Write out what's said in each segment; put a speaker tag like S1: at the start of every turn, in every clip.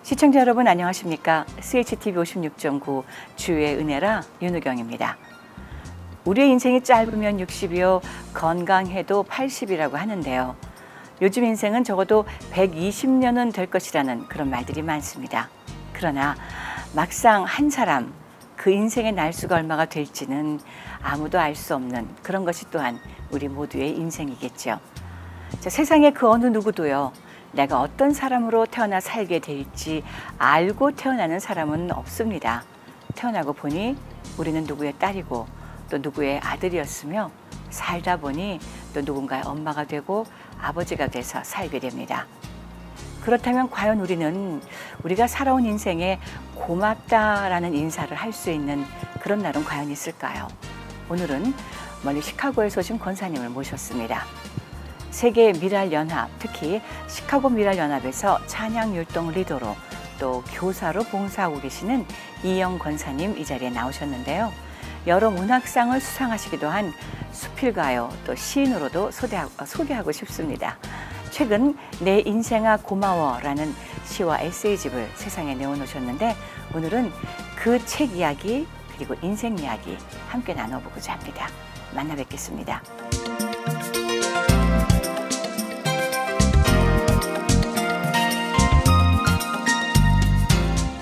S1: 시청자 여러분 안녕하십니까? CHTV 56.9 주의 은혜라 윤우경입니다. 우리의 인생이 짧으면 60이요 건강해도 80이라고 하는데요. 요즘 인생은 적어도 120년은 될 것이라는 그런 말들이 많습니다. 그러나 막상 한 사람 그 인생의 날수가 얼마가 될지는 아무도 알 수 없는 그런 것이 또한 우리 모두의 인생이겠죠. 자, 세상에 그 어느 누구도요. 내가 어떤 사람으로 태어나 살게 될지 알고 태어나는 사람은 없습니다. 태어나고 보니 우리는 누구의 딸이고 또 누구의 아들이었으며 살다 보니 또 누군가의 엄마가 되고 아버지가 돼서 살게 됩니다. 그렇다면 과연 우리는 우리가 살아온 인생에 고맙다라는 인사를 할 수 있는 그런 날은 과연 있을까요? 오늘은 멀리 시카고에서 오신 권사님을 모셨습니다. 세계 미랄연합, 특히 시카고 미랄연합에서 찬양 율동 리더로 또 교사로 봉사하고 계시는 이영 권사님 이 자리에 나오셨는데요. 여러 문학상을 수상하시기도 한 수필가요, 또 시인으로도 소개하고 싶습니다. 최근 내 인생아 고마워라는 시와 에세이집을 세상에 내어놓으셨는데 오늘은 그 책 이야기 그리고 인생 이야기 함께 나눠보고자 합니다. 만나 뵙겠습니다.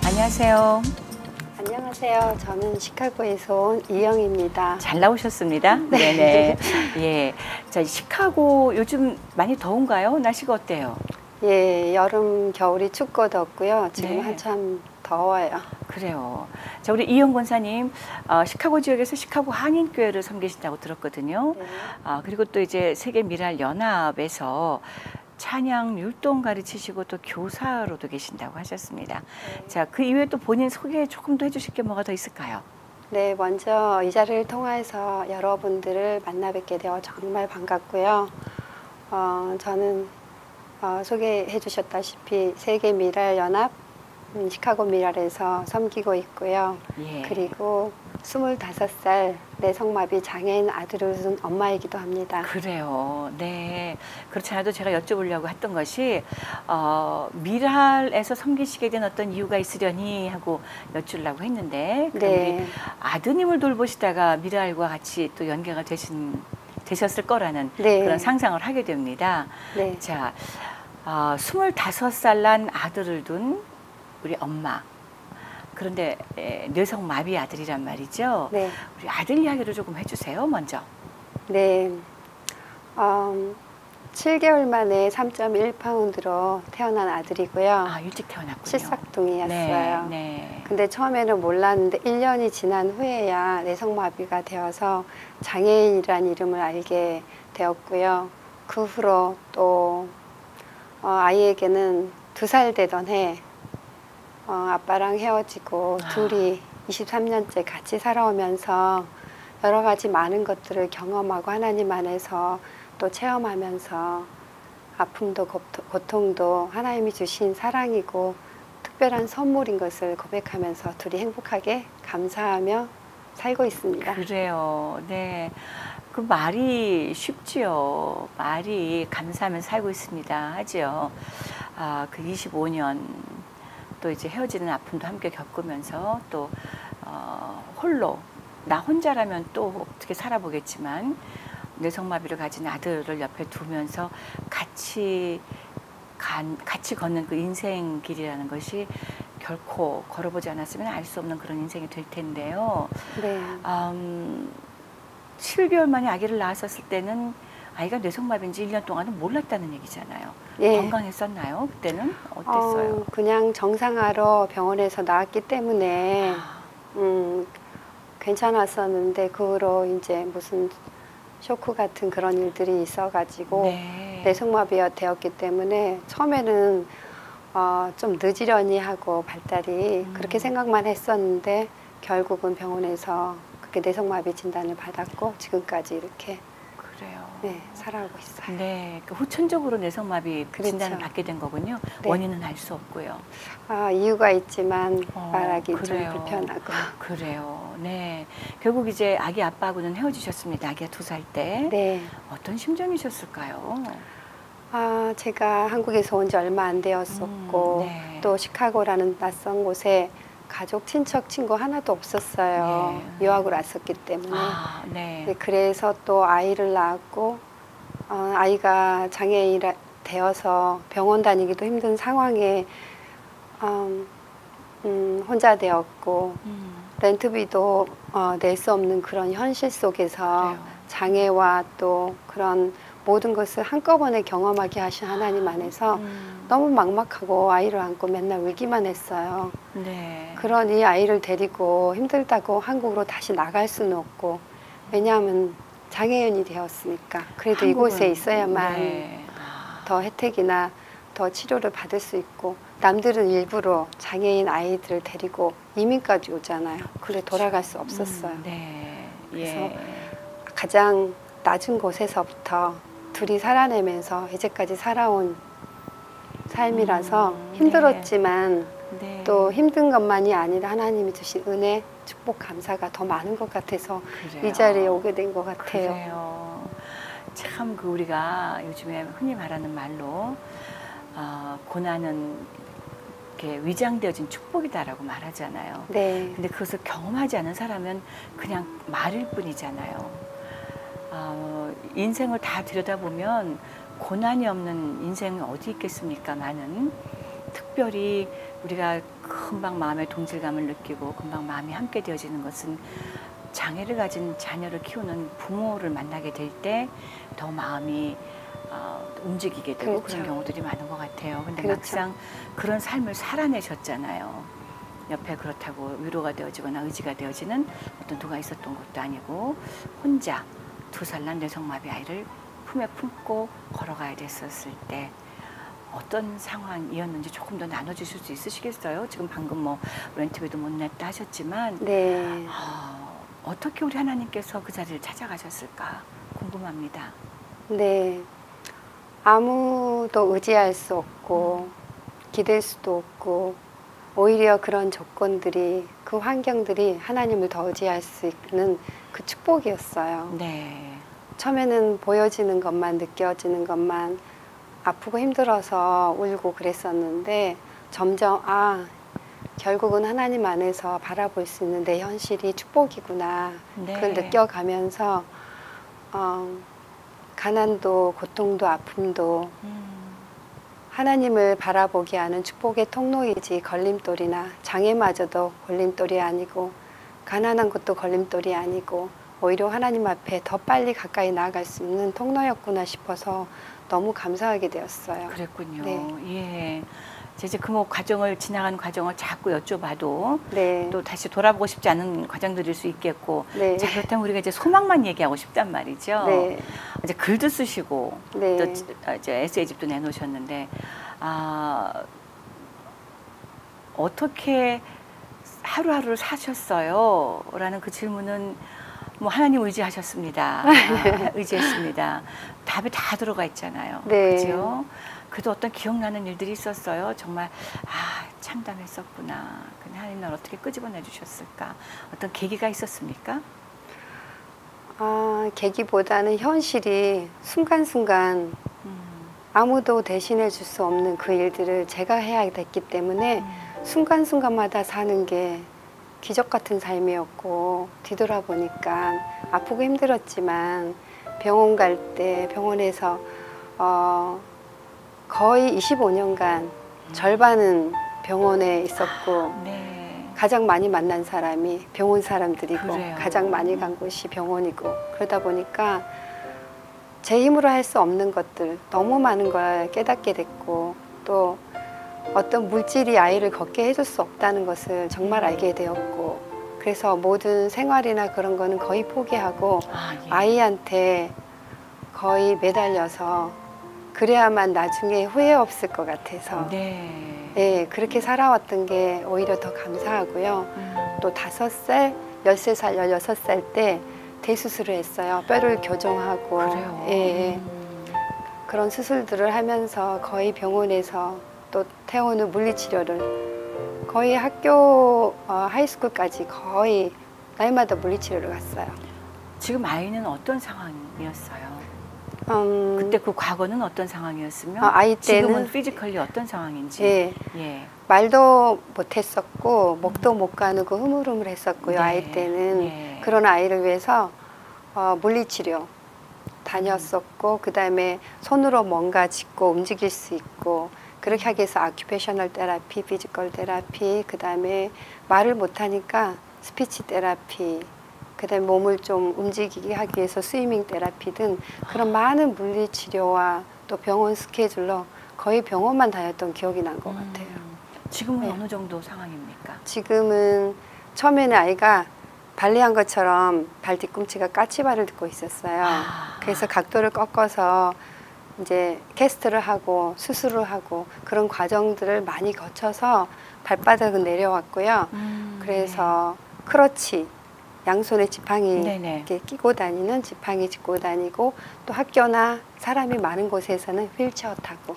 S1: 안녕하세요.
S2: 안녕하세요. 저는 시카고에서 온 이영입니다.
S1: 잘 나오셨습니다. 네네. 예. 자, 시카고 요즘 많이 더운가요? 날씨가 어때요?
S2: 예, 여름, 겨울이 춥고 덥고요. 지금
S1: 네.
S2: 한참 더워요.
S1: 그래요. 자, 우리 이영 권사님, 시카고 지역에서 시카고 한인교회를 섬기신다고 들었거든요.
S2: 네.
S1: 그리고 또 이제 세계 미랄 연합에서 찬양 율동 가르치시고 또 교사로도 계신다고 하셨습니다.
S2: 네.
S1: 자, 그 이외에 또 본인 소개 조금 더 해주실 게 뭐가 더 있을까요?
S2: 네, 먼저 이 자리를 통해서 여러분들을 만나 뵙게 되어 정말 반갑고요. 저는 소개해 주셨다시피 세계 미랄 연합 시카고 미랄에서 섬기고 있고요.
S1: 예.
S2: 그리고 25살 내성마비 장애인 아들을 둔 엄마이기도 합니다.
S1: 그래요. 네. 그렇지 않아도 제가 여쭤보려고 했던 것이 미랄에서 섬기시게 된 어떤 이유가 있으려니 하고 여쭈려고 했는데 그럼
S2: 네.
S1: 우리 아드님을 돌보시다가 미랄과 같이 또 연계가 되셨을 거라는
S2: 네.
S1: 그런 상상을 하게 됩니다.
S2: 네.
S1: 자, 25살 난 아들을 둔 우리 엄마. 그런데 뇌성마비 아들이란 말이죠.
S2: 네.
S1: 우리 아들 이야기를 조금 해주세요. 먼저.
S2: 네. 7개월 만에 3.1파운드로 태어난 아들이고요.
S1: 일찍 태어났군요.
S2: 실삭둥이였어요.
S1: 네, 네.
S2: 근데 처음에는 몰랐는데 1년이 지난 후에야 뇌성마비가 되어서 장애인이란 이름을 알게 되었고요. 그 후로 또 아이에게는 2살 되던 해 아빠랑 헤어지고 둘이 23년째 같이 살아오면서 여러 가지 많은 것들을 경험하고 하나님 안에서 또 체험하면서 아픔도 고통도 하나님이 주신 사랑이고 특별한 선물인 것을 고백하면서 둘이 행복하게 감사하며 살고 있습니다.
S1: 그래요. 네. 그 말이 쉽지요. 말이 감사하면서 살고 있습니다. 하지요. 그 25년 또 이제 헤어지는 아픔도 함께 겪으면서 또 홀로 나 혼자라면 또 어떻게 살아보겠지만 뇌성마비를 가진 아들을 옆에 두면서 같이 걷는 그 인생 길이라는 것이 결코 걸어보지 않았으면 알 수 없는 그런 인생이 될 텐데요.
S2: 네.
S1: 7개월 만에 아기를 낳았었을 때는 아이가 뇌성마비인지 1년 동안은 몰랐다는 얘기잖아요.
S2: 예.
S1: 건강했었나요? 그때는 어땠어요?
S2: 그냥 정상화로 병원에서 나왔기 때문에 괜찮았었는데 그 후로 이제 무슨 쇼크 같은 그런 일들이 있어가지고
S1: 네.
S2: 뇌성마비가 되었기 때문에 처음에는 좀 늦으려니 하고 발달이 그렇게 생각만 했었는데 결국은 병원에서 그렇게 뇌성마비 진단을 받았고 지금까지 이렇게
S1: 그래요.
S2: 네, 살아오고 있어요.
S1: 네, 그 후천적으로 뇌성마비
S2: 그렇죠.
S1: 진단을 받게 된 거군요.
S2: 네.
S1: 원인은 알 수 없고요.
S2: 이유가 있지만 말하기
S1: 그래요.
S2: 좀 불편하고.
S1: 그래요. 네, 결국 이제 아기 아빠하고는 헤어지셨습니다. 아기가 2살 때.
S2: 네.
S1: 어떤 심정이셨을까요?
S2: 제가 한국에서 온 지 얼마 안 되었었고
S1: 네.
S2: 또 시카고라는 낯선 곳에 가족, 친척, 친구 하나도 없었어요.
S1: 네.
S2: 유학을 왔었기 때문에.
S1: 네.
S2: 네, 그래서 또 아이를 낳았고 아이가 장애인이 되어서 병원 다니기도 힘든 상황에 혼자 되었고 렌트비도 낼 수 없는 그런 현실 속에서
S1: 그래요.
S2: 장애와 또 그런 모든 것을 한꺼번에 경험하게 하신 하나님 안에서 너무 막막하고 아이를 안고 맨날 울기만 했어요.
S1: 네.
S2: 그러니 아이를 데리고 힘들다고 한국으로 다시 나갈 수는 없고, 왜냐하면 장애인이 되었으니까 그래도 이곳에 있어야만
S1: 네.
S2: 더 혜택이나 더 치료를 받을 수 있고, 남들은 일부러 장애인 아이들을 데리고 이민까지 오잖아요. 근데 돌아갈 수 없었어요.
S1: 네.
S2: 그래서
S1: 예.
S2: 가장 낮은 곳에서부터 둘이 살아내면서 이제까지 살아온 삶이라서 힘들었지만
S1: 네.
S2: 또 힘든 것만이 아니라 하나님이 주신 은혜, 축복, 감사가 더 많은 것 같아서
S1: 그래요.
S2: 이 자리에 오게 된 것 같아요.
S1: 그래요. 참 그 우리가 요즘에 흔히 말하는 말로 고난은 이렇게 위장되어진 축복이다라고 말하잖아요.
S2: 네.
S1: 근데 그것을 경험하지 않은 사람은 그냥 말일 뿐이잖아요. 인생을 다 들여다보면 고난이 없는 인생이 어디 있겠습니까? 많은 특별히 우리가 금방 마음의 동질감을 느끼고 금방 마음이 함께 되어지는 것은 장애를 가진 자녀를 키우는 부모를 만나게 될 때 더 마음이 움직이게 되고
S2: 그렇죠.
S1: 그런 경우들이 많은 것 같아요. 근데
S2: 그렇죠.
S1: 막상 그런 삶을 살아내셨잖아요. 옆에 그렇다고 위로가 되어지거나 의지가 되어지는 어떤 누가 있었던 것도 아니고 혼자 2살 난 뇌성마비 아이를 품에 품고 걸어가야 됐었을 때 어떤 상황이었는지 조금 더 나눠주실 수 있으시겠어요? 지금 방금 뭐 렌트비도 못 냈다 하셨지만
S2: 네.
S1: 어떻게 우리 하나님께서 그 자리를 찾아가셨을까 궁금합니다.
S2: 네. 아무도 의지할 수 없고 기댈 수도 없고, 오히려 그런 조건들이, 그 환경들이 하나님을 더 의지할 수 있는 그 축복이었어요.
S1: 네.
S2: 처음에는 보여지는 것만, 느껴지는 것만, 아프고 힘들어서 울고 그랬었는데 점점 결국은 하나님 안에서 바라볼 수 있는 내 현실이 축복이구나.
S1: 네.
S2: 그걸 느껴가면서 가난도 고통도 아픔도 하나님을 바라보게 하는 축복의 통로이지 걸림돌이나 장애마저도 걸림돌이 아니고, 가난한 것도 걸림돌이 아니고 오히려 하나님 앞에 더 빨리 가까이 나아갈 수 있는 통로였구나 싶어서 너무 감사하게 되었어요.
S1: 그랬군요.
S2: 네.
S1: 예. 이제 그 뭐 과정을 지나가는 과정을 자꾸 여쭤봐도
S2: 네.
S1: 또 다시 돌아보고 싶지 않은 과정들일 수 있겠고.
S2: 네.
S1: 자, 그렇다면 우리가 이제 소망만 얘기하고 싶단 말이죠.
S2: 네.
S1: 이제 글도 쓰시고
S2: 네.
S1: 또 이제 에세이집도 내놓으셨는데 어떻게 하루하루를 사셨어요? 라는 그 질문은 뭐 하나님 의지하셨습니다. 의지했습니다. 답이 다 들어가 있잖아요.
S2: 네.
S1: 그죠? 그래도 어떤 기억나는 일들이 있었어요. 정말 참담했었구나. 근데 하나님 날 어떻게 끄집어내 주셨을까? 어떤 계기가 있었습니까?
S2: 계기보다는 현실이 순간순간 아무도 대신해 줄 수 없는 그 일들을 제가 해야 됐기 때문에 순간순간마다 사는 게 기적 같은 삶이었고, 뒤돌아보니까 아프고 힘들었지만 병원 갈 때 병원에서 거의 25년간 절반은 병원에 있었고,
S1: 네.
S2: 가장 많이 만난 사람이 병원 사람들이고,
S1: 그래요.
S2: 가장 많이 간 곳이 병원이고, 그러다 보니까 제 힘으로 할 수 없는 것들 너무 많은 걸 깨닫게 됐고, 또 어떤 물질이 아이를 걷게 해줄 수 없다는 것을 정말 알게 되었고, 그래서 모든 생활이나 그런 거는 거의 포기하고
S1: 예.
S2: 아이한테 거의 매달려서 그래야만 나중에 후회 없을 것 같아서
S1: 네.
S2: 네, 그렇게 살아왔던 게 오히려 더 감사하고요. 또 5살, 13살, 16살 때 대수술을 했어요. 뼈를 교정하고.
S1: 그래요.
S2: 예, 그런 수술들을 하면서 거의 병원에서 또 태어는 후 물리치료를 거의 학교 하이스쿨까지 거의 날마다 물리치료를 갔어요.
S1: 지금 아이는 어떤 상황이었어요? 그때 그 과거는 어떤 상황이었으면
S2: 아이
S1: 지금은
S2: 때는
S1: 피지컬리 어떤 상황인지.
S2: 예,
S1: 예.
S2: 말도 못했었고 목도 못 가누고 흐물흐물했었고요.
S1: 네.
S2: 아이 때는
S1: 예.
S2: 그런 아이를 위해서 물리치료 다녔었고 그다음에 손으로 뭔가 짚고 움직일 수 있고 그렇게 하기 위해서 아큐페셔널 테라피, 피지컬 테라피, 그다음에 말을 못하니까 스피치 테라피, 그다음에 몸을 좀 움직이게 하기 위해서 스위밍 테라피 등 그런 많은 물리치료와 또 병원 스케줄로 거의 병원만 다녔던 기억이 난 것 같아요.
S1: 지금은
S2: 네.
S1: 어느 정도 상황입니까?
S2: 지금은 처음에는 아이가 발리한 것처럼 발 뒤꿈치가 까치발을 듣고 있었어요. 그래서 각도를 꺾어서 이제 캐스트를 하고 수술을 하고 그런 과정들을 많이 거쳐서 발바닥은 내려왔고요. 그래서 크러치, 양손에 지팡이
S1: 네네.
S2: 이렇게 끼고 다니는 지팡이 짚고 다니고 또 학교나 사람이 많은 곳에서는 휠체어 타고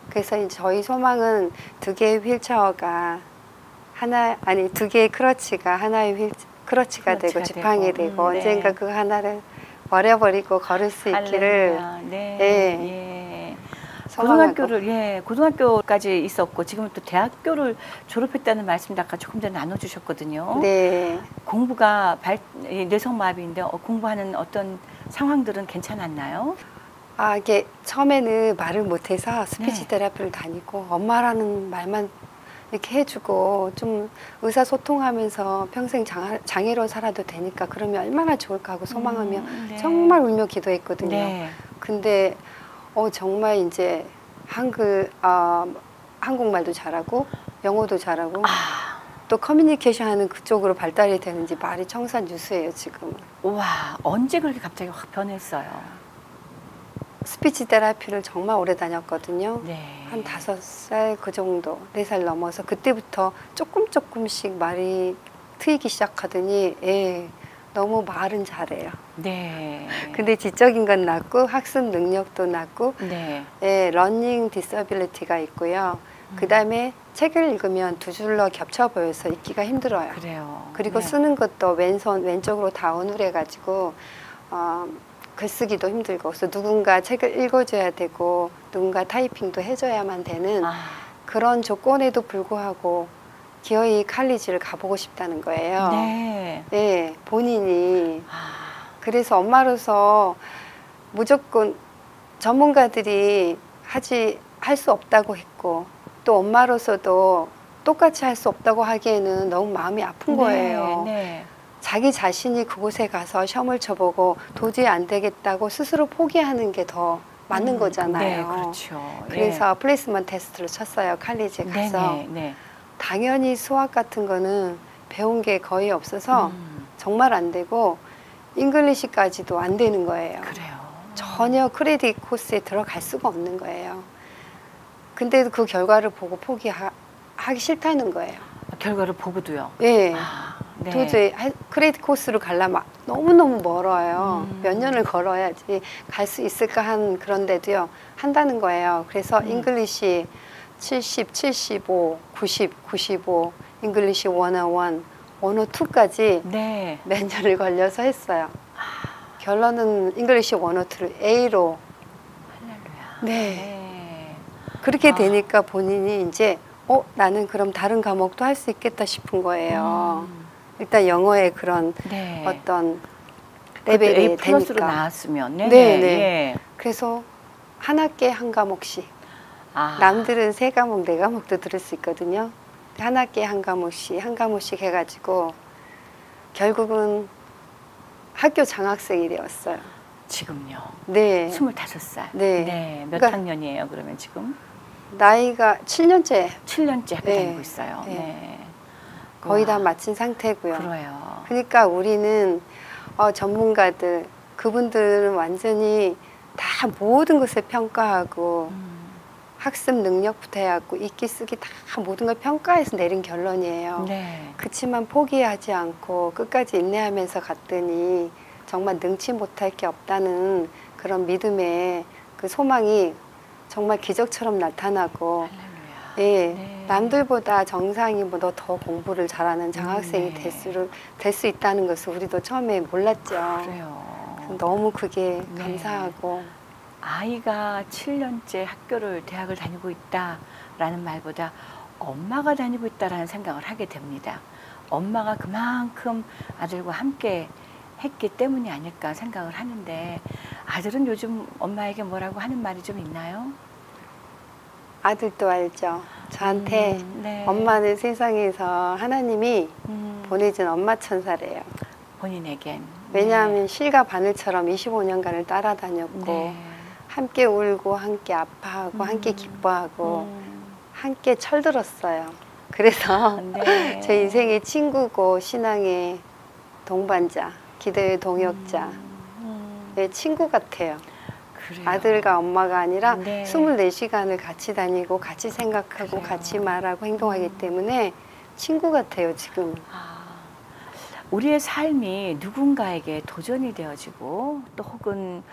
S2: 그래서 이제 저희 소망은 두 개의 휠체어가 두 개의 크러치가 하나의 크러치가 되고 지팡이 되고 언젠가
S1: 네.
S2: 그 하나를 버려버리고 걸을 수 있기를
S1: 할렐루야. 네.
S2: 예.
S1: 예.
S2: 소망하고.
S1: 고등학교까지 있었고 지금은 또 대학교를 졸업했다는 말씀도 아까 조금 전에 나눠주셨거든요.
S2: 네.
S1: 공부가 뇌성마비인데 공부하는 어떤 상황들은 괜찮았나요?
S2: 이게 처음에는 말을 못해서 스피치
S1: 네.
S2: 테라피를 다니고 엄마라는 말만 이렇게 해주고 좀 의사소통하면서 평생 장애로 살아도 되니까 그러면 얼마나 좋을까 하고 소망하며
S1: 네.
S2: 정말 울며 기도했거든요.
S1: 네.
S2: 근데 정말 이제 한국말도 잘하고 영어도 잘하고 또 커뮤니케이션 하는 그쪽으로 발달이 되는지 말이 청산유수예요 지금은.
S1: 와, 언제 그렇게 갑자기 확 변했어요?
S2: 스피치 테라피를 정말 오래 다녔거든요.
S1: 네.
S2: 한 5살 그 정도, 4살 넘어서 그때부터 조금씩 말이 트이기 시작하더니 너무 말은 잘해요.
S1: 네.
S2: 근데 지적인 건 낮고 학습 능력도 낮고
S1: 네.
S2: 러닝 디서빌리티가 있고요. 그다음에 책을 읽으면 두 줄로 겹쳐 보여서 읽기가 힘들어요.
S1: 그래요.
S2: 그리고
S1: 네.
S2: 쓰는 것도 왼쪽으로 다 어눌해가지고 글쓰기도 힘들고 그래서 누군가 책을 읽어줘야 되고 누군가 타이핑도 해줘야만 되는 그런 조건에도 불구하고 기어이 칼리지를 가보고 싶다는 거예요.
S1: 네.
S2: 네, 본인이. 그래서 엄마로서 무조건 전문가들이 할 수 없다고 했고 또 엄마로서도 똑같이 할 수 없다고 하기에는 너무 마음이 아픈 거예요.
S1: 네.
S2: 자기 자신이 그곳에 가서 시험을 쳐보고 도저히 안 되겠다고 스스로 포기하는 게 더 맞는 거잖아요.
S1: 네, 그렇죠.
S2: 그래서 플레이스먼트 테스트를 쳤어요. 칼리지에 가서.
S1: 네.
S2: 당연히 수학 같은 거는 배운 게 거의 없어서 정말 안 되고 잉글리시까지도 안 되는 거예요.
S1: 그래요.
S2: 전혀 크레딧 코스에 들어갈 수가 없는 거예요. 근데 그 결과를 보고 포기하기 싫다는 거예요.
S1: 결과를 보고도요?
S2: 네.
S1: 네.
S2: 도저히 크레딧 코스로 가려면 너무너무 멀어요. 몇 년을 걸어야지 갈 수 있을까 한 그런데도요. 한다는 거예요. 그래서 잉글리시 70, 75, 90, 95, 잉글리시 101, 102까지
S1: 네.
S2: 몇 년을 걸려서 했어요. 결론은 잉글리시 102를 A로.
S1: 할렐루야.
S2: 네. 그렇게 되니까 본인이 이제 나는 그럼 다른 과목도 할 수 있겠다 싶은 거예요. 일단 영어의 그런
S1: 네.
S2: 어떤 레벨이
S1: A 플러스로
S2: 되니까.
S1: 나왔으면.
S2: 네.
S1: 예.
S2: 그래서 한 학기에 한 과목씩.
S1: 아.
S2: 남들은 3과목, 4과목도 들을 수 있거든요. 한 학기에 한 과목씩 해가지고 결국은 학교 장학생이 되었어요.
S1: 지금요.
S2: 네.
S1: 25살.
S2: 네.
S1: 몇
S2: 그러니까
S1: 학년이에요, 그러면 지금?
S2: 나이가 7년째
S1: 7년째 학교
S2: 네.
S1: 다니고 있어요.
S2: 네.
S1: 네.
S2: 거의 다
S1: 우와.
S2: 마친 상태고요.
S1: 그래요.
S2: 그러니까 우리는 전문가들, 그분들은 완전히 다 모든 것을 평가하고 학습 능력부터 해갖고 읽기 쓰기 다 모든 걸 평가해서 내린 결론이에요.
S1: 네.
S2: 그치만 포기하지 않고 끝까지 인내하면서 갔더니 정말 능치 못할 게 없다는 그런 믿음의 그 소망이 정말 기적처럼 나타나고
S1: 할렐루야.
S2: 예,
S1: 네.
S2: 남들보다 정상이보다 더 공부를 잘하는 장학생이
S1: 네.
S2: 될 수 있다는 것을 우리도 처음에 몰랐죠.
S1: 그래요.
S2: 너무 그게
S1: 네.
S2: 감사하고
S1: 아이가 7년째 학교를 대학을 다니고 있다라는 말보다 엄마가 다니고 있다라는 생각을 하게 됩니다. 엄마가 그만큼 아들과 함께 했기 때문이 아닐까 생각을 하는데 아들은 요즘 엄마에게 뭐라고 하는 말이 좀 있나요?
S2: 아들도 알죠. 저한테
S1: 네.
S2: 엄마는 세상에서 하나님이 보내준 엄마 천사래요.
S1: 본인에겐.
S2: 왜냐하면 실과 바늘처럼 25년간을 따라다녔고
S1: 네.
S2: 함께 울고 함께 아파하고 함께 기뻐하고 함께 철들었어요. 그래서
S1: 네.
S2: 제 인생의 친구고 신앙의 동반자, 기도의 동역자, 내 친구 같아요.
S1: 그래요.
S2: 아들과 엄마가 아니라
S1: 네.
S2: 24시간을 같이 다니고 같이 생각하고
S1: 그래요.
S2: 같이 말하고 행동하기 때문에 친구 같아요, 지금.
S1: 우리의 삶이 누군가에게 도전이 되어지고 또 혹은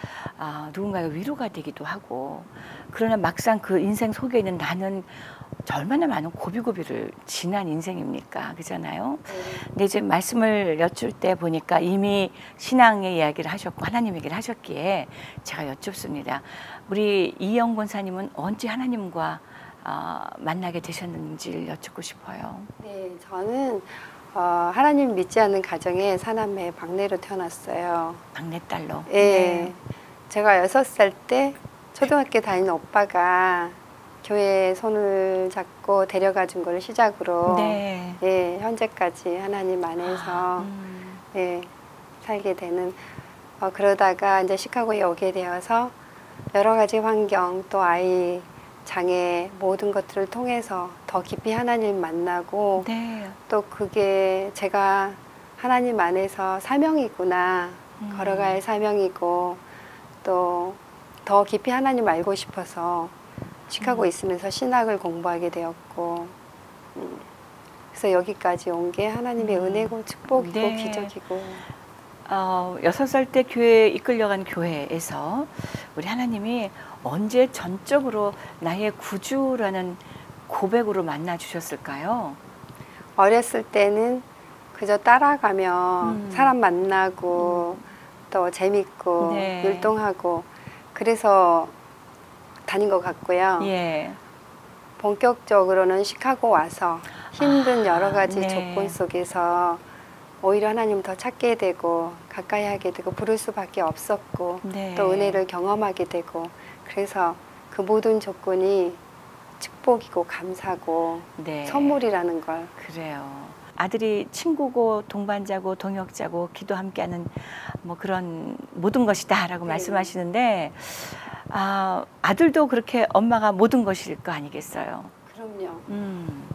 S1: 누군가의 위로가 되기도 하고 그러나 막상 그 인생 속에 있는 나는 얼마나 많은 고비고비를 지난 인생입니까? 그잖아요. 근데 이제 말씀을 여쭐 때 보니까 이미 신앙의 이야기를 하셨고 하나님 얘기를 하셨기에 제가 여쭙습니다. 우리 이영 권사님은 언제 하나님과 만나게 되셨는지를 여쭙고 싶어요.
S2: 네, 저는 하나님 믿지 않는 가정에 사남매 막내로 태어났어요.
S1: 막내딸로.
S2: 예.
S1: 네.
S2: 제가 6살 때 초등학교 다니는 오빠가 교회에 손을 잡고 데려가 준 걸 시작으로
S1: 네.
S2: 예, 현재까지 하나님 안에서 예, 살게 되는 그러다가 이제 시카고에 오게 되어서 여러 가지 환경 또 아이 장애 모든 것들을 통해서 더 깊이 하나님 만나고
S1: 네.
S2: 또 그게 제가 하나님 안에서 사명이구나 걸어갈 사명이고 또 더 깊이 하나님 알고 싶어서 시카고에 있으면서 신학을 공부하게 되었고 그래서 여기까지 온 게 하나님의 은혜고 축복이고
S1: 네.
S2: 기적이고
S1: 6살 때 교회에 이끌려간 교회에서 우리 하나님이 언제 전적으로 나의 구주라는 고백으로 만나 주셨을까요?
S2: 어렸을 때는 그저 따라가며 사람 만나고 또 재밌고
S1: 네.
S2: 율동하고 그래서 다닌 것 같고요.
S1: 예.
S2: 본격적으로는 시카고 와서 힘든 여러 가지
S1: 네.
S2: 조건 속에서 오히려 하나님 더 찾게 되고 가까이 하게 되고 부를 수밖에 없었고
S1: 네.
S2: 또 은혜를 경험하게 되고 그래서 그 모든 조건이 축복이고 감사고
S1: 네.
S2: 선물이라는 걸
S1: 그래요. 아들이 친구고 동반자고 동역자고 기도 함께하는 뭐 그런 모든 것이다라고
S2: 네.
S1: 말씀하시는데 아들도 그렇게 엄마가 모든 것일 거 아니겠어요?
S2: 그럼요.
S1: 음.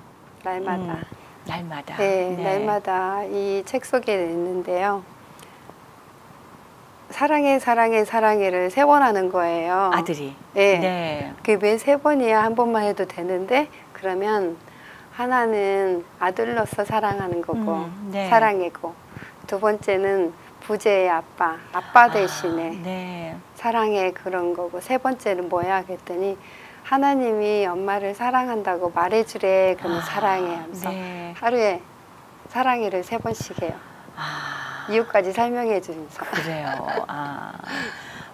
S2: 날마다.
S1: 날마다.
S2: 네, 날마다 이 책 속에 있는데요. 사랑해, 사랑해, 사랑해를 3번 하는 거예요.
S1: 아들이.
S2: 네.
S1: 네.
S2: 그게 왜 3번이야? 한 번만 해도 되는데 그러면 하나는 아들로서 사랑하는 거고
S1: 네.
S2: 사랑이고 두 번째는 부재의 아빠 대신에
S1: 네.
S2: 사랑의 그런 거고 세 번째는 뭐야? 그랬더니 하나님이 엄마를 사랑한다고 말해주래. 그러면 사랑해 하면서
S1: 네.
S2: 하루에 사랑해를 3번씩 해요. 이유까지 설명해 주면서.
S1: 그래요.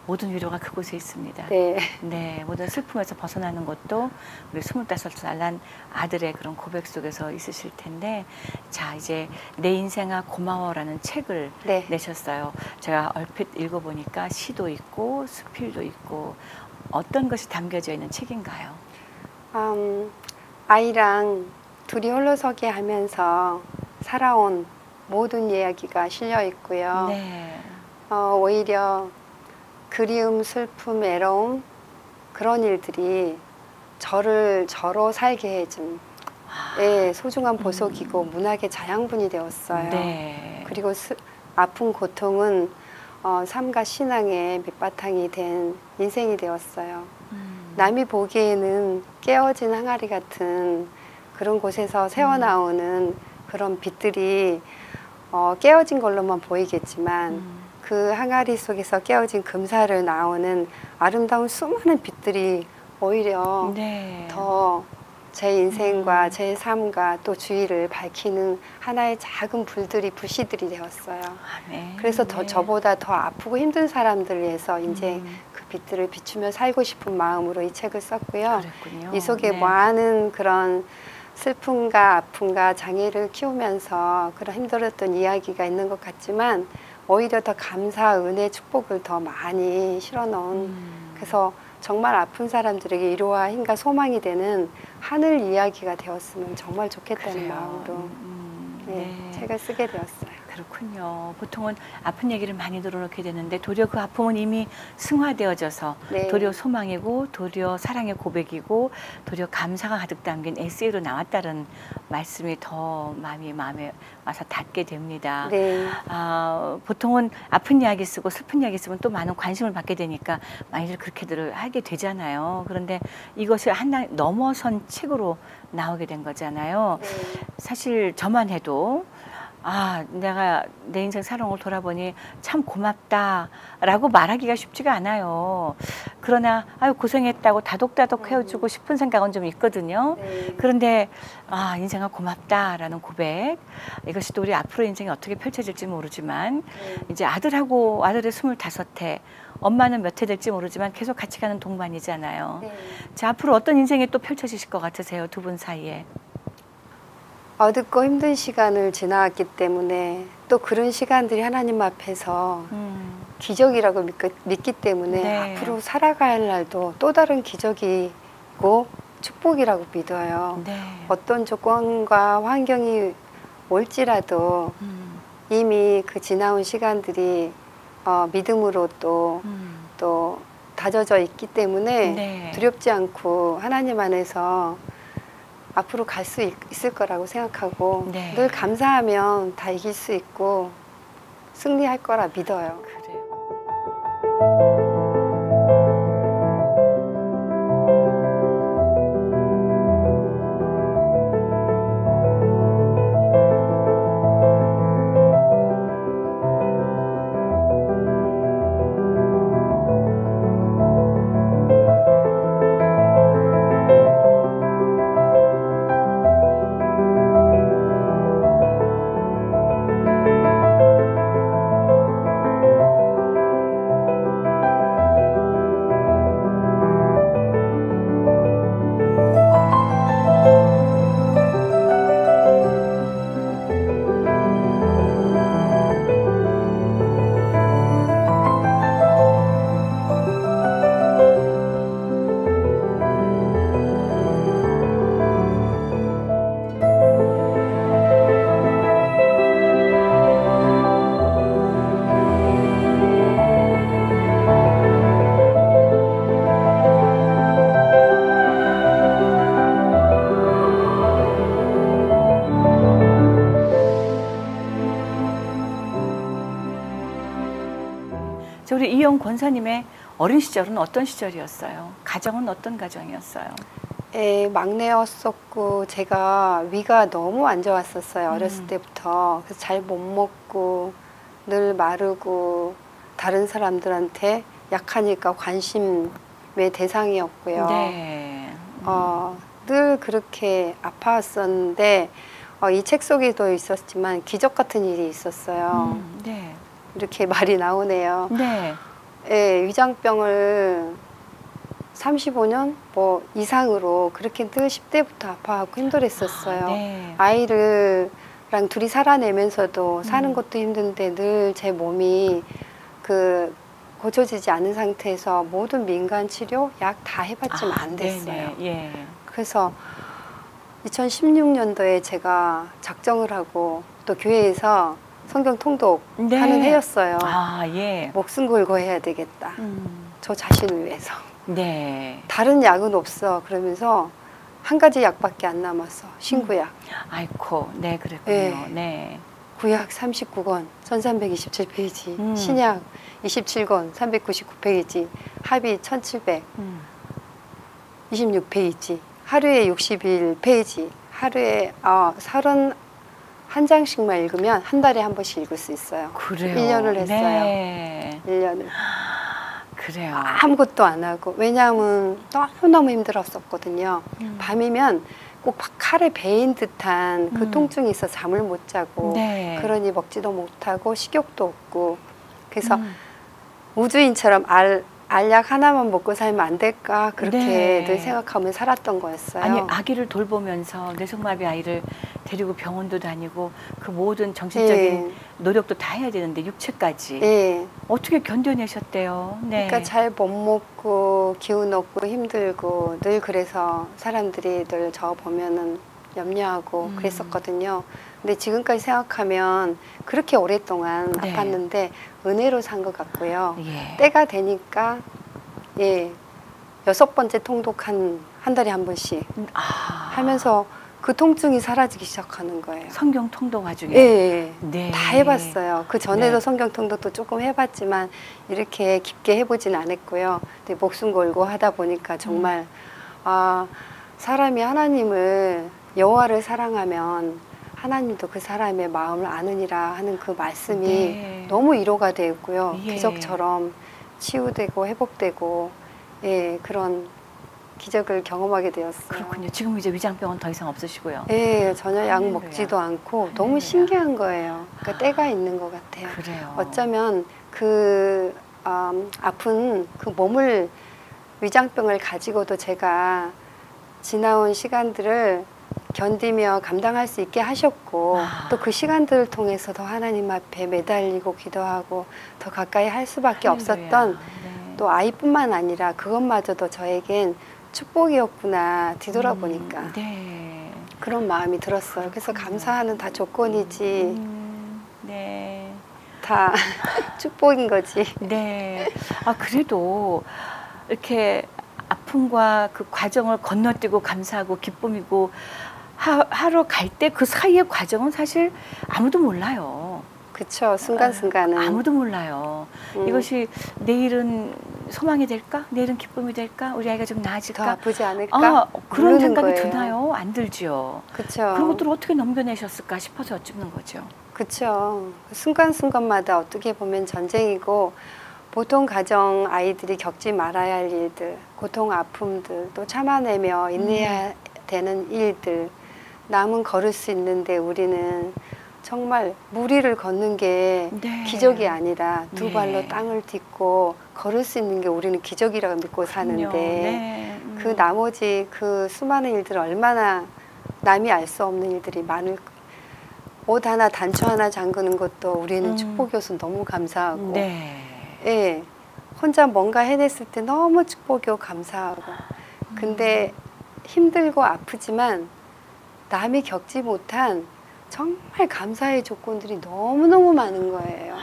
S1: 모든 위로가 그곳에 있습니다.
S2: 네.
S1: 네, 모든 슬픔에서 벗어나는 것도 우리 25살 난 아들의 그런 고백 속에서 있으실 텐데, 자, 이제 내 인생아 고마워라는 책을
S2: 네.
S1: 내셨어요. 제가 얼핏 읽어보니까 시도 있고 수필도 있고 어떤 것이 담겨져 있는 책인가요?
S2: 아이랑 둘이 홀로서기 하면서 살아온 모든 이야기가 실려 있고요.
S1: 네.
S2: 오히려 그리움, 슬픔, 애로움 그런 일들이 저로 살게 해준 소중한 보석이고 문학의 자양분이 되었어요.
S1: 네.
S2: 그리고 아픈 고통은 삶과 신앙의 밑바탕이 된 인생이 되었어요. 남이 보기에는 깨어진 항아리 같은 그런 곳에서 새어나오는 그런 빛들이 깨어진 걸로만 보이겠지만 그 항아리 속에서 깨어진 금사를 나오는 아름다운 수많은 빛들이 오히려
S1: 네.
S2: 더 제 인생과 제 삶과 또 주위를 밝히는 하나의 작은 불씨들이 되었어요.
S1: 네.
S2: 그래서
S1: 네.
S2: 저보다 더 아프고 힘든 사람들을 위해서 이제 그 빛들을 비추며 살고 싶은 마음으로 이 책을 썼고요.
S1: 그랬군요.
S2: 이 속에
S1: 네.
S2: 많은 그런 슬픔과 아픔과 장애를 키우면서 그런 힘들었던 이야기가 있는 것 같지만 오히려 더 감사, 은혜, 축복을 더 많이 실어놓은 그래서 정말 아픈 사람들에게 위로와 힘과 소망이 되는 하늘 이야기가 되었으면 정말 좋겠다는
S1: 그래요.
S2: 마음으로
S1: 네.
S2: 책을 쓰게 되었어요.
S1: 그렇군요. 보통은 아픈 얘기를 많이 늘어놓게 되는데 도리어 그 아픔은 이미 승화되어져서
S2: 네.
S1: 도리어 소망이고 도리어 사랑의 고백이고 도리어 감사가 가득 담긴 에세이로 나왔다는 말씀이 더 마음에 와서 닿게 됩니다.
S2: 네.
S1: 보통은 아픈 이야기 쓰고 슬픈 이야기 쓰면 또 많은 관심을 받게 되니까 많이들 그렇게들 하게 되잖아요. 그런데 이것이 하나 넘어선 책으로 나오게 된 거잖아요.
S2: 네.
S1: 사실 저만 해도 내가 내 인생 살아온 걸 돌아보니 참 고맙다라고 말하기가 쉽지가 않아요. 그러나 고생했다고 다독다독 헤어주고 싶은 생각은 좀 있거든요.
S2: 네.
S1: 그런데 인생아 고맙다라는 고백, 이것이 또 우리 앞으로 인생이 어떻게 펼쳐질지 모르지만 이제 아들의 25해, 엄마는 몇 해 될지 모르지만 계속 같이 가는 동반이잖아요.
S2: 네.
S1: 자, 앞으로 어떤 인생이 또 펼쳐지실 것 같으세요? 두 분 사이에.
S2: 어둡고 힘든 시간을 지나왔기 때문에 또 그런 시간들이 하나님 앞에서 기적이라고 믿기 때문에
S1: 네.
S2: 앞으로 살아갈 날도 또 다른 기적이고 축복이라고 믿어요.
S1: 네.
S2: 어떤 조건과 환경이 올지라도 이미 그 지나온 시간들이 믿음으로 또 다져져 있기 때문에
S1: 네.
S2: 두렵지 않고 하나님 안에서 앞으로 갈 수 있을 거라고 생각하고
S1: 네.
S2: 늘 감사하면 다 이길 수 있고 승리할 거라 믿어요.
S1: 그래요. 우리 이영 권사님의 어린 시절은 어떤 시절이었어요? 가정은 어떤 가정이었어요?
S2: 막내였었고 제가 위가 너무 안 좋았었어요. 어렸을 때부터. 그래서 잘 못 먹고 늘 마르고 다른 사람들한테 약하니까 관심의 대상이었고요.
S1: 네.
S2: 늘 그렇게 아파왔었는데 이 책 속에도 있었지만 기적 같은 일이 있었어요.
S1: 네.
S2: 이렇게 말이 나오네요.
S1: 네.
S2: 위장병을 35년 이상으로 그렇게 늘 10대부터 아파하고 힘들었었어요.
S1: 네.
S2: 아이랑 둘이 살아내면서도 사는 것도 힘든데 늘 제 몸이 고쳐지지 않은 상태에서 모든 민간 치료, 약 다 해봤지만 안 됐어요.
S1: 예.
S2: 그래서 2016년도에 제가 작정을 하고 또 교회에서 성경 통독하는 해였어요.
S1: 예.
S2: 목숨 걸고 해야 되겠다. 저 자신을 위해서.
S1: 네.
S2: 다른 약은 없어. 그러면서 한 가지 약밖에 안 남았어. 신구약.
S1: 아이고, 네, 그랬군요. 네.
S2: 구약 39권 1327페이지, 신약 27권 399페이지, 합이 1726페이지, 하루에 61페이지, 하루에 31장씩만 읽으면 한 달에 한 번씩 읽을 수 있어요.
S1: 그래요.
S2: 1년을 했어요.
S1: 네.
S2: 1년을.
S1: 그래요.
S2: 아무것도 안 하고. 왜냐하면 너무너무 힘들었었거든요. 밤이면 꼭 칼에 베인 듯한 그 통증이 있어 잠을 못 자고
S1: 네.
S2: 그러니 먹지도 못하고 식욕도 없고 그래서 우주인처럼 알약 하나만 먹고 살면 안 될까 그렇게
S1: 네.
S2: 늘 생각하며 살았던 거였어요.
S1: 아니 아기를 돌보면서 뇌성마비 아이를 데리고 병원도 다니고 그 모든 정신적인
S2: 예.
S1: 노력도 다 해야 되는데 육체까지
S2: 예.
S1: 어떻게 견뎌내셨대요? 네.
S2: 그러니까 잘 못 먹고 기운 없고 힘들고 늘 그래서 사람들이 늘 저 보면은 염려하고 그랬었거든요. 근데 지금까지 생각하면 그렇게 오랫동안
S1: 네.
S2: 아팠는데 은혜로 산 것 같고요.
S1: 예.
S2: 때가 되니까 예 6번째 통독 한 달에 한 번씩
S1: 아,
S2: 하면서 그 통증이 사라지기 시작하는 거예요.
S1: 성경 통독 와중에
S2: 예,
S1: 네.
S2: 다 해봤어요. 그 전에도
S1: 네.
S2: 성경 통독도 조금 해봤지만 이렇게 깊게 해보진 않았고요. 근데 목숨 걸고 하다 보니까 정말 아 사람이 하나님을 여호와를 사랑하면 하나님도 그 사람의 마음을 아느니라 하는 그 말씀이
S1: 네.
S2: 너무 위로가 되었고요.
S1: 예.
S2: 기적처럼 치유되고 회복되고 예 그런 기적을 경험하게 되었어요.
S1: 그렇군요. 지금 이제 위장병은 더 이상 없으시고요.
S2: 예, 전혀 약
S1: 할렐루야.
S2: 먹지도 않고
S1: 할렐루야.
S2: 너무 신기한 거예요. 그러니까 때가 있는 것 같아요.
S1: 그래요.
S2: 어쩌면 그 아픈 그 몸을 위장병을 가지고도 제가 지나온 시간들을 견디며 감당할 수 있게 하셨고
S1: 아.
S2: 또 그 시간들을 통해서 더 하나님 앞에 매달리고 기도하고 더 가까이 할 수밖에
S1: 할렐루야.
S2: 없었던
S1: 네.
S2: 또 아이뿐만 아니라 그것마저도 저에겐 축복이었구나 뒤돌아보니까
S1: 네.
S2: 그런 마음이 들었어요. 그래서 감사하는 다 조건이지
S1: 네.
S2: 다 축복인 거지.
S1: 네. 아 그래도 이렇게 아픔과 그 과정을 건너뛰고 감사하고 기쁨이고 하러 갈 때 그 사이의 과정은 사실 아무도 몰라요.
S2: 그쵸. 순간순간은.
S1: 아무도 몰라요. 이것이 내일은 소망이 될까? 내일은 기쁨이 될까? 우리 아이가 좀
S2: 더
S1: 나아질까?
S2: 아프지 않을까?
S1: 그런
S2: 모르는
S1: 생각이
S2: 거예요.
S1: 드나요? 안 들죠.
S2: 그쵸.
S1: 그런 것들을 어떻게 넘겨내셨을까 싶어서 여쭙는 거죠.
S2: 그쵸. 순간순간마다 어떻게 보면 전쟁이고 보통 가정 아이들이 겪지 말아야 할 일들, 고통, 아픔들, 또 참아내며 인내해야 되는 일들, 남은 걸을 수 있는데 우리는 정말 무리를 걷는 게
S1: 네.
S2: 기적이 아니라 두
S1: 네.
S2: 발로 땅을 딛고 걸을 수 있는 게 우리는 기적이라고 믿고 사는데
S1: 네.
S2: 그 나머지 그 수많은 일들 얼마나 남이 알 수 없는 일들이 많을 옷 하나 단추 하나 잠그는 것도 우리는 축복이어서 너무 감사하고
S1: 네.
S2: 예, 혼자 뭔가 해냈을 때 너무 축복이고 감사하고 근데 힘들고 아프지만 남이 겪지 못한 정말 감사의 조건들이 너무너무 많은 거예요.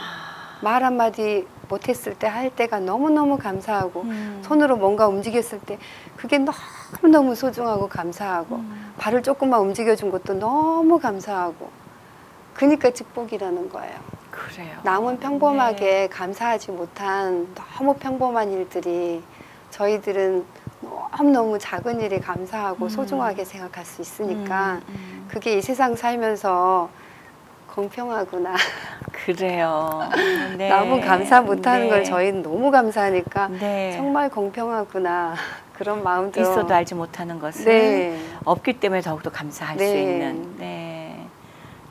S2: 말 한마디 못했을 때 할 때가 너무너무 감사하고 손으로 뭔가 움직였을 때 그게 너무너무 소중하고 감사하고 발을 조금만 움직여준 것도 너무 감사하고 그러니까 축복이라는 거예요.
S1: 그래요.
S2: 남은 평범하게
S1: 네.
S2: 감사하지 못한 너무 평범한 일들이 저희들은 너무너무 작은 일에 감사하고 소중하게 생각할 수 있으니까 그게 이 세상 살면서 공평하구나.
S1: 그래요. 네.
S2: 남은 감사 못하는
S1: 네.
S2: 걸 저희는 너무 감사하니까
S1: 네.
S2: 정말 공평하구나 그런 마음도
S1: 있어도 알지 못하는 것은
S2: 네.
S1: 없기 때문에 더욱더 감사할 수
S2: 네.
S1: 있는 네.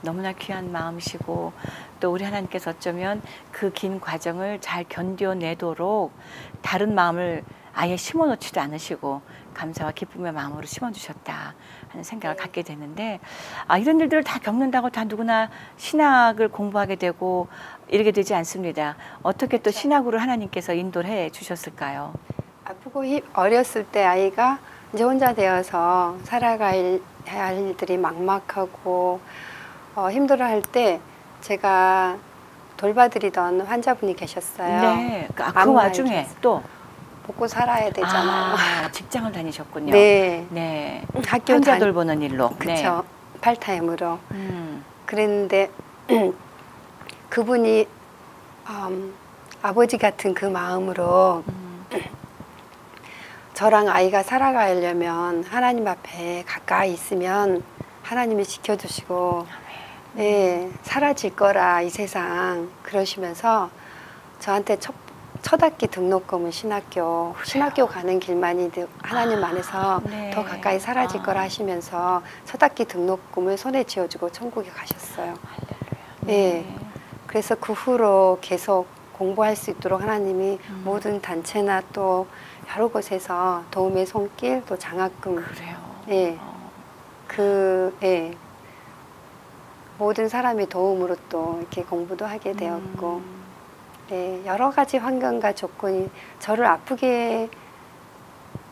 S1: 너무나 귀한 마음이시고 또 우리 하나님께서 어쩌면 그 긴 과정을 잘 견뎌내도록 다른 마음을 아예 심어놓지도 않으시고 감사와 기쁨의 마음으로 심어주셨다 하는 생각을 갖게 되는데 이런 일들을 다 겪는다고 다 누구나 신학을 공부하게 되고 이러게 되지 않습니다. 어떻게 또 신학으로 하나님께서 인도를 해 주셨을까요?
S2: 아프고 어렸을 때 아이가 이제 혼자 되어서 살아가야 할 일들이 막막하고 힘들어할 때 제가 돌봐드리던 환자분이 계셨어요.
S1: 네, 그
S2: 암
S1: 와중에
S2: 아이였어요.
S1: 또
S2: 먹고 살아야 되잖아요.
S1: 직장을 다니셨군요.
S2: 네,
S1: 네.
S2: 학교
S1: 환자 돌보는 일로.
S2: 그쵸. 팔타임으로.
S1: 네.
S2: 그랬는데 그분이 아버지 같은 그 마음으로 저랑 아이가 살아가려면 하나님 앞에 가까이 있으면 하나님이 지켜주시고 네, 사라질 거라 이 세상 그러시면서 저한테 첫 학기 등록금은 신학교 가는 길만이 하나님 안에서
S1: 네.
S2: 더 가까이 사라질 거라 하시면서 첫 학기 등록금을 손에 쥐어주고 천국에 가셨어요. 네. 그래서 그 후로 계속 공부할 수 있도록 하나님이 모든 단체나 또 여러 곳에서 도움의 손길 또 장학금
S1: 그래요.
S2: 예. 예. 모든 사람의 도움으로 또 이렇게 공부도 하게 되었고 네, 여러 가지 환경과 조건이 저를 아프게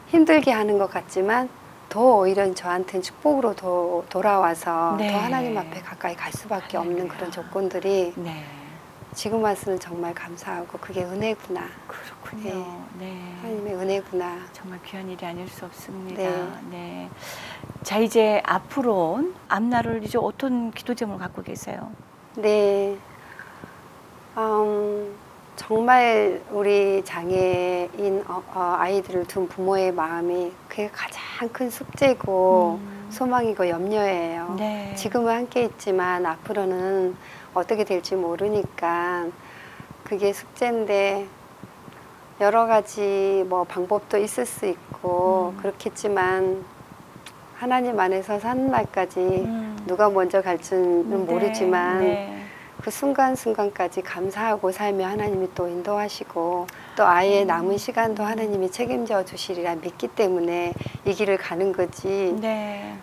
S2: 힘들게 하는 것 같지만 더 오히려 저한테는 축복으로 돌아와서
S1: 네.
S2: 더 하나님 앞에 가까이 갈 수밖에 없는
S1: 할렐루야.
S2: 그런 조건들이
S1: 네.
S2: 지금 와서는 정말 감사하고 그게 은혜구나.
S1: 그렇군요. 네.
S2: 하나님의 은혜구나.
S1: 정말 귀한 일이 아닐 수 없습니다.
S2: 네.
S1: 네. 자, 이제 앞으로 온 앞날을 이제 어떤 기도 제목을 갖고 계세요?
S2: 네. 정말 우리 장애인 아이들을 둔 부모의 마음이 그게 가장 큰 숙제고 소망이고 염려예요.
S1: 네.
S2: 지금은 함께 있지만 앞으로는 어떻게 될지 모르니까 그게 숙제인데 여러 가지 뭐 방법도 있을 수 있고 그렇겠지만 하나님 안에서 사는 날까지 누가 먼저 갈지는
S1: 네.
S2: 모르지만
S1: 네.
S2: 그 순간순간까지 감사하고 살며 하나님이 또 인도하시고 또 아이의 남은 시간도 하나님이 책임져 주시리라 믿기 때문에 이 길을 가는 거지.
S1: 네.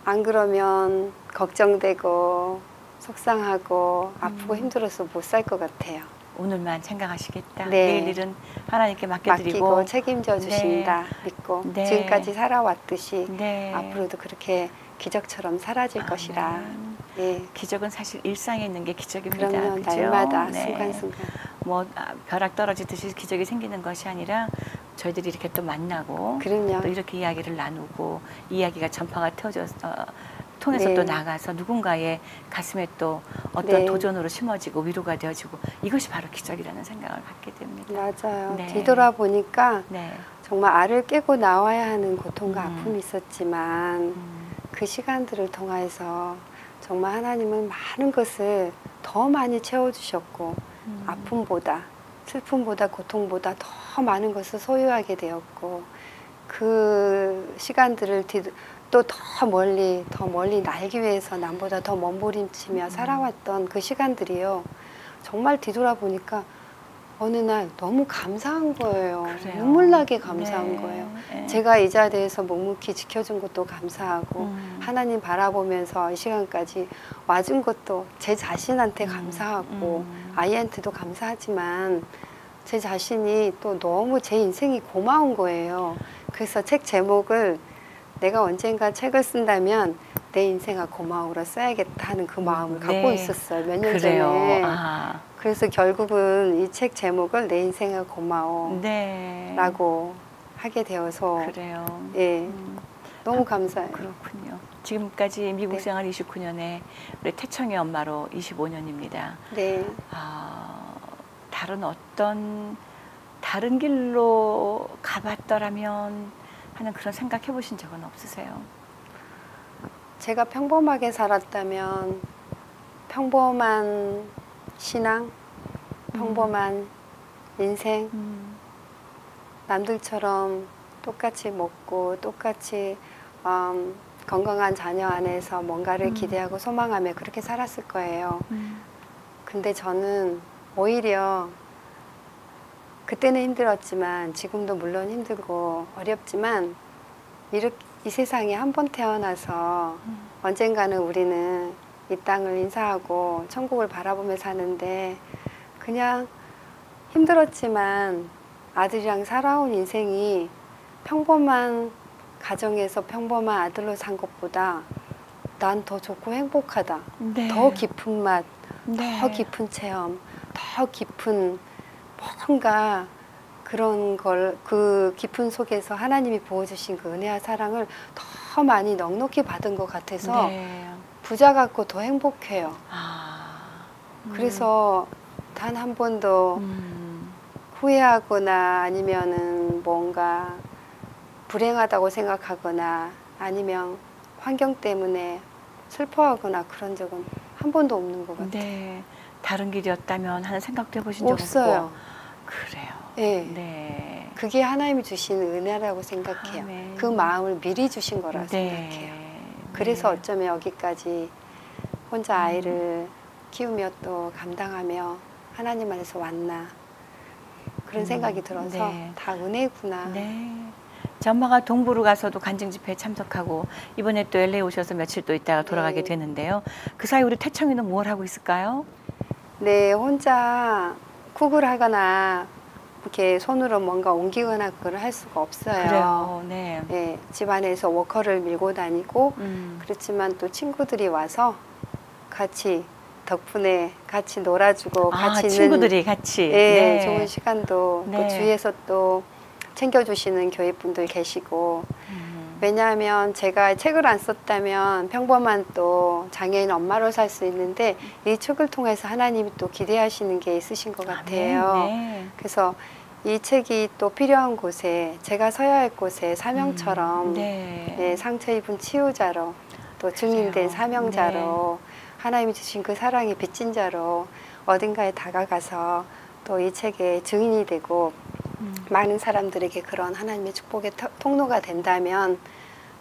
S2: 안 그러면 걱정되고 속상하고 아프고 힘들어서 못 살 것 같아요.
S1: 오늘만 생각하시겠다.
S2: 네.
S1: 내일 일은 하나님께 맡겨드리고
S2: 맡기고 책임져 주신다 믿고
S1: 네.
S2: 지금까지 살아왔듯이
S1: 네.
S2: 앞으로도 그렇게 기적처럼 사라질 것이라. 예.
S1: 기적은 사실 일상에 있는 게 기적입니다.
S2: 그러면
S1: 그죠?
S2: 날마다
S1: 네.
S2: 순간순간.
S1: 뭐 벼락 떨어지듯이 기적이 생기는 것이 아니라 저희들이 이렇게 또 만나고
S2: 그럼요.
S1: 또 이렇게 이야기를 나누고 이야기가 전파가 통해서
S2: 네.
S1: 또 나가서 누군가의 가슴에 또 어떤
S2: 네.
S1: 도전으로 심어지고 위로가 되어지고 이것이 바로 기적이라는 생각을 갖게 됩니다.
S2: 맞아요.
S1: 네.
S2: 뒤돌아보니까
S1: 네.
S2: 정말 알을 깨고 나와야 하는 고통과 아픔이 있었지만 그 시간들을 통해서 정말 하나님은 많은 것을 더 많이 채워주셨고 아픔보다 슬픔보다 고통보다 더 많은 것을 소유하게 되었고 그 시간들을 또 더 멀리 날기 위해서 남보다 더 몸부림치며 살아왔던 그 시간들이요. 정말 뒤돌아보니까 어느 날 너무 감사한 거예요.
S1: 그래요.
S2: 눈물 나게 감사한
S1: 네.
S2: 거예요.
S1: 네.
S2: 제가 이 자리에서 묵묵히 지켜준 것도 감사하고 하나님 바라보면서 이 시간까지 와준 것도 제 자신한테 감사하고 아이한테도 감사하지만 제 자신이 또 너무 제 인생이 고마운 거예요. 그래서 책 제목을 내가 언젠가 책을 쓴다면 내 인생아 고마워라 써야겠다 하는 그 마음을 갖고
S1: 네.
S2: 있었어요. 몇 년
S1: 그래요.
S2: 전에.
S1: 아.
S2: 그래서 결국은 이 책 제목을 내 인생아 고마워
S1: 네.
S2: 라고 하게 되어서
S1: 그래요.
S2: 예, 너무 감사해요.
S1: 그렇군요. 지금까지 미국
S2: 네.
S1: 생활 29년에 우리 태청의 엄마로 25년입니다.
S2: 네.
S1: 다른 길로 가봤더라면 하는 그런 생각해 보신 적은 없으세요?
S2: 제가 평범하게 살았다면 평범한 신앙, 평범한 인생, 남들처럼 똑같이 먹고 똑같이 건강한 자녀 안에서 뭔가를 기대하고 소망하며 그렇게 살았을 거예요. 근데 저는 오히려 그때는 힘들었지만 지금도 물론 힘들고 어렵지만 이 세상에 한 번 태어나서 언젠가는 우리는 이 땅을 인사하고 천국을 바라보며 사는데 그냥 힘들었지만 아들이랑 살아온 인생이 평범한 가정에서 평범한 아들로 산 것보다 난 더 좋고 행복하다.
S1: 네.
S2: 더 깊은 맛,
S1: 네.
S2: 더 깊은 체험, 더 깊은 뭔가 그런 걸 그 깊은 속에서 하나님이 부어주신 그 은혜와 사랑을 더 많이 넉넉히 받은 것 같아서
S1: 네.
S2: 부자 같고 더 행복해요. 그래서 단 한 번도 후회하거나 아니면은 뭔가 불행하다고 생각하거나 아니면 환경 때문에 슬퍼하거나 그런 적은 한 번도 없는 것 같아요.
S1: 네. 다른 길이었다면 하는 생각도 해보신 적
S2: 없어요.
S1: 없고. 그래요.
S2: 네.
S1: 네.
S2: 그게 하나님이 주신 은혜라고 생각해요.
S1: 아멘.
S2: 그 마음을 미리 주신 거라 생각해요. 그래서
S1: 네.
S2: 어쩌면 여기까지 혼자 아이를 키우며 또 감당하며 하나님 안에서 왔나 그런 생각이 들어서
S1: 네.
S2: 다 은혜구나.
S1: 네. 제 엄마가 동부로 가서도 간증 집회에 참석하고 이번에 또 LA 오셔서 며칠 또 있다가 돌아가게
S2: 네.
S1: 되는데요. 그 사이 우리 태청이는 뭘 하고 있을까요?
S2: 네, 혼자 쿡을 하거나 이렇게 손으로 뭔가 옮기거나 그걸 할 수가 없어요.
S1: 그래요. 네.
S2: 네, 집안에서 워커를 밀고 다니고 그렇지만 또 친구들이 와서 같이 덕분에 같이 놀아주고 같이
S1: 친구들이
S2: 있는
S1: 같이.
S2: 네,
S1: 네.
S2: 좋은 시간도
S1: 네.
S2: 또 주위에서 또 챙겨주시는 교회분들 계시고 왜냐하면 제가 책을 안 썼다면 평범한 또 장애인 엄마로 살 수 있는데 이 책을 통해서 하나님이 또 기대하시는 게 있으신 것 같아요.
S1: 네.
S2: 그래서 이 책이 또 필요한 곳에 제가 서야 할 곳에 사명처럼
S1: 네.
S2: 네, 상처 입은 치유자로 또 증인된
S1: 그래요.
S2: 사명자로 하나님이 주신 그 사랑의 빚진 자로 어딘가에 다가가서 또 이 책의 증인이 되고 많은 사람들에게 그런 하나님의 축복의 통로가 된다면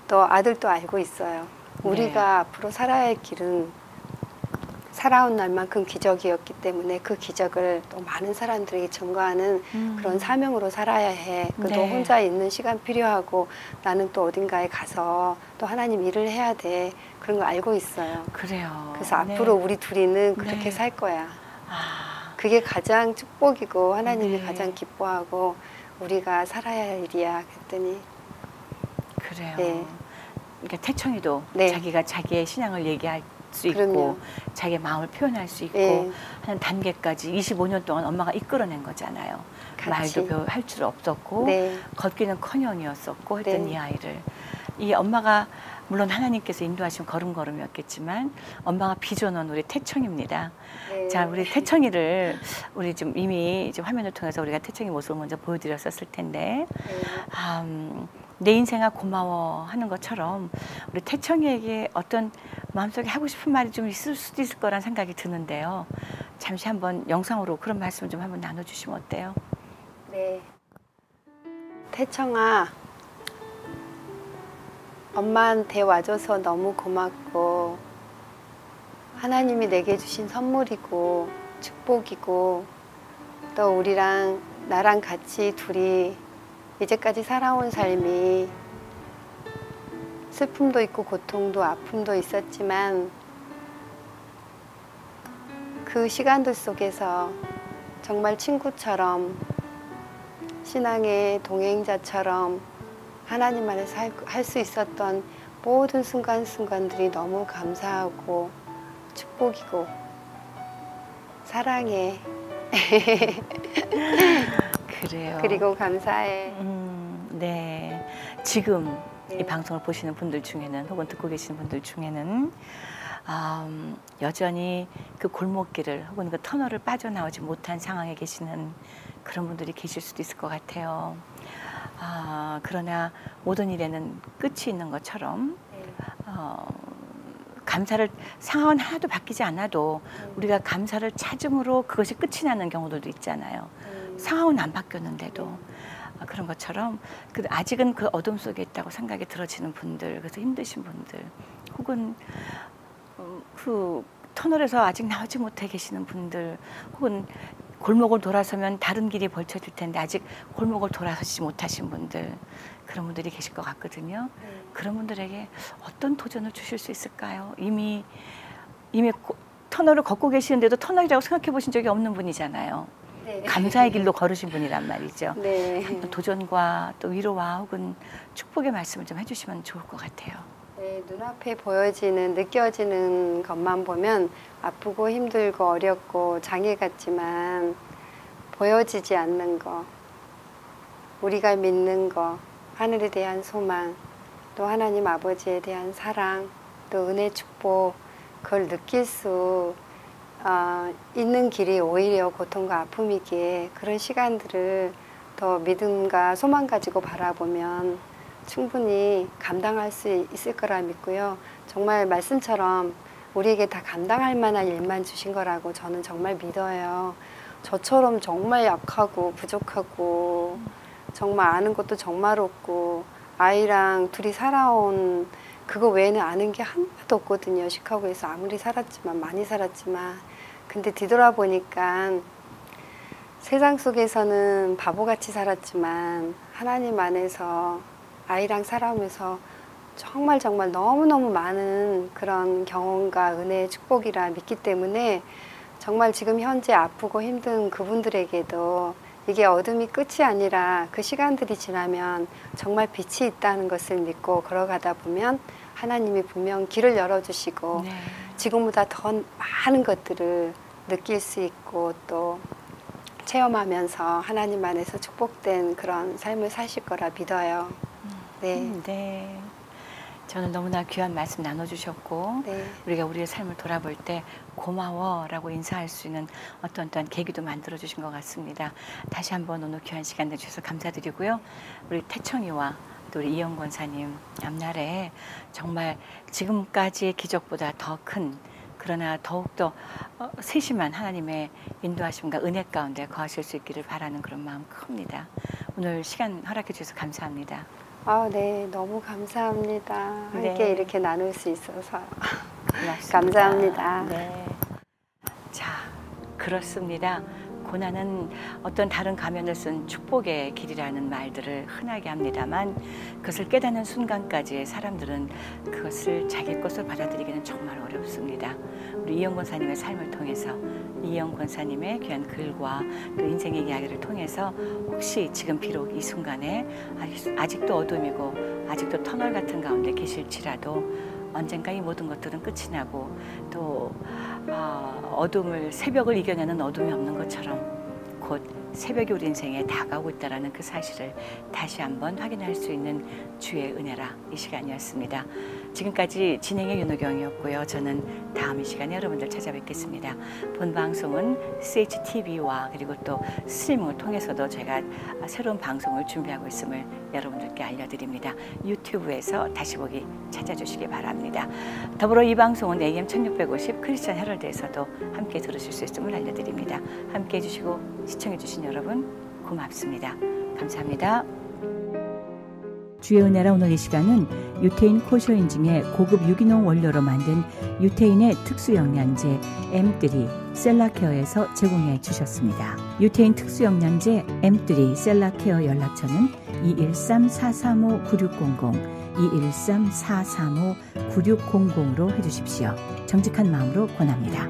S2: 또 아들도 알고 있어요. 우리가 앞으로 살아야 할 길은 살아온 날만큼 기적이었기 때문에 그 기적을 또 많은 사람들에게 전가하는 그런 사명으로 살아야 해. 너 혼자 있는 시간 필요하고 나는 또 어딘가에 가서 또 하나님 일을 해야 돼. 그런 거 알고 있어요.
S1: 그래요.
S2: 그래서 앞으로 우리 둘이는 그렇게 살 거야. 그게 가장 축복이고 하나님이 가장 기뻐하고 우리가 살아야 할 일이야. 그랬더니
S1: 그래요.
S2: 네.
S1: 그러니까 태청이도
S2: 네.
S1: 자기가 자기의 신앙을 얘기할 수 있고
S2: 그럼요.
S1: 자기의 마음을 표현할 수 있고
S2: 네.
S1: 하는 단계까지 25년 동안 엄마가 이끌어낸 거잖아요.
S2: 같이.
S1: 말도 별 할 줄 없었고
S2: 네.
S1: 걷기는 커녕이었었고 했던
S2: 네.
S1: 이 아이를 이 엄마가 물론 하나님께서 인도하신 걸음걸음이었겠지만 엄마가 빚어놓은 우리 태청입니다.
S2: 네.
S1: 자, 우리 태청이를 우리 좀 이미 좀 화면을 통해서 우리가 태청이 모습을 먼저 보여드렸었을 텐데
S2: 네.
S1: 내 인생아 고마워 하는 것처럼 우리 태청이에게 어떤 마음속에 하고 싶은 말이 좀 있을 수도 있을 거란 생각이 드는데요. 잠시 한번 영상으로 그런 말씀 좀 한번 나눠주시면 어때요?
S2: 네. 태청아, 엄마한테 와줘서 너무 고맙고 하나님이 내게 주신 선물이고 축복이고 또 우리랑 나랑 같이 둘이 이제까지 살아온 삶이 슬픔도 있고 고통도 아픔도 있었지만 그 시간들 속에서 정말 친구처럼 신앙의 동행자처럼 하나님 안에서 할 수 있었던 모든 순간순간들이 너무 감사하고 축복이고 사랑해.
S1: 그래요.
S2: 그리고 감사해.
S1: 네. 지금
S2: 네.
S1: 이 방송을 보시는 분들 중에는 혹은 듣고 계시는 분들 중에는 여전히 그 골목길을 혹은 그 터널을 빠져나오지 못한 상황에 계시는 그런 분들이 계실 수도 있을 것 같아요. 그러나 모든 일에는 끝이 있는 것처럼 감사를 상황은 하나도 바뀌지 않아도 우리가 감사를 찾음으로 그것이 끝이 나는 경우들도 있잖아요. 상황은 안 바뀌었는데도 그런 것처럼 아직은 그 어둠 속에 있다고 생각이 들어지는 분들, 그래서 힘드신 분들 혹은 그 터널에서 아직 나오지 못해 계시는 분들 혹은 골목을 돌아서면 다른 길이 벌쳐질 텐데 아직 골목을 돌아서지 못하신 분들 그런 분들이 계실 것 같거든요. 그런 분들에게 어떤 도전을 주실 수 있을까요? 이미 터널을 걷고 계시는데도 터널이라고 생각해 보신 적이 없는 분이잖아요.
S2: 네.
S1: 감사의 길로 걸으신 분이란 말이죠.
S2: 네.
S1: 도전과 또 위로와 혹은 축복의 말씀을 좀 해주시면 좋을 것 같아요.
S2: 네, 눈앞에 보여지는, 느껴지는 것만 보면 아프고 힘들고 어렵고 장애 같지만 보여지지 않는 거, 우리가 믿는 거, 하늘에 대한 소망, 또 하나님 아버지에 대한 사랑, 또 은혜 축복, 그걸 느낄 수 있는 길이 오히려 고통과 아픔이기에 그런 시간들을 더 믿음과 소망 가지고 바라보면 충분히 감당할 수 있을 거라 믿고요. 정말 말씀처럼 우리에게 다 감당할 만한 일만 주신 거라고 저는 정말 믿어요. 저처럼 정말 약하고 부족하고 정말 아는 것도 정말 없고 아이랑 둘이 살아온 그거 외에는 아는 게 하나도 없거든요. 시카고에서 아무리 살았지만 많이 살았지만 근데 뒤돌아보니까 세상 속에서는 바보같이 살았지만 하나님 안에서 아이랑 살아오면서 정말 너무너무 많은 그런 경험과 은혜의 축복이라 믿기 때문에 정말 지금 현재 아프고 힘든 그분들에게도 이게 어둠이 끝이 아니라 그 시간들이 지나면 정말 빛이 있다는 것을 믿고 걸어가다 보면 하나님이 분명 길을 열어주시고
S1: 네.
S2: 지금보다 더 많은 것들을 느낄 수 있고 또 체험하면서 하나님 안에서 축복된 그런 삶을 사실 거라 믿어요. 네.
S1: 네. 저는 너무나 귀한 말씀 나눠주셨고
S2: 네.
S1: 우리가 우리의 삶을 돌아볼 때 고마워라고 인사할 수 있는 어떤 계기도 만들어주신 것 같습니다. 다시 한번 오늘 귀한 시간 내주셔서 감사드리고요. 우리 태청이와 또 우리 이영 권사님 앞날에 정말 지금까지의 기적보다 더 큰 그러나 더욱더 세심한 하나님의 인도하심과 은혜 가운데 거하실 수 있기를 바라는 그런 마음 큽니다. 오늘 시간 허락해 주셔서 감사합니다.
S2: 네, 너무 감사합니다.
S1: 네.
S2: 함께 이렇게 나눌 수 있어서
S1: 고맙습니다.
S2: 감사합니다.
S1: 네. 자, 그렇습니다. 고난은 어떤 다른 가면을 쓴 축복의 길이라는 말들을 흔하게 합니다만 그것을 깨닫는 순간까지 사람들은 그것을 자기 것으로 받아들이기는 정말 어렵습니다. 우리 이영 권사님의 삶을 통해서 이영 권사님의 귀한 글과 또 인생의 이야기를 통해서 혹시 지금 비록 이 순간에 아직도 어둠이고 아직도 터널 같은 가운데 계실지라도 언젠가 이 모든 것들은 끝이 나고 또 새벽을 이겨내는 어둠이 없는 것처럼 곧 새벽이 우리 인생에 다가오고 있다는 그 사실을 다시 한번 확인할 수 있는 주의 은혜라 이 시간이었습니다. 지금까지 진행의 윤호경이었고요. 저는 다음 이 시간에 여러분들 찾아뵙겠습니다. 본 방송은 CHTV와 그리고 또 스트리밍을 통해서도 제가 새로운 방송을 준비하고 있음을 여러분들께 알려드립니다. 유튜브에서 다시 보기 찾아주시기 바랍니다. 더불어 이 방송은 AM 1650 크리스천 헤럴드에서도 함께 들으실 수 있음을 알려드립니다. 함께 해주시고 시청해주신 여러분 고맙습니다. 감사합니다. 주의 은혜라 오늘 이 시간은 유태인 코쇼인증의 고급 유기농 원료로 만든 유태인의 특수영양제 M3 셀라케어에서 제공해 주셨습니다. 유태인 특수영양제 M3 셀라케어 연락처는 213-435-9600 213-435-9600로 해주십시오. 정직한 마음으로 권합니다.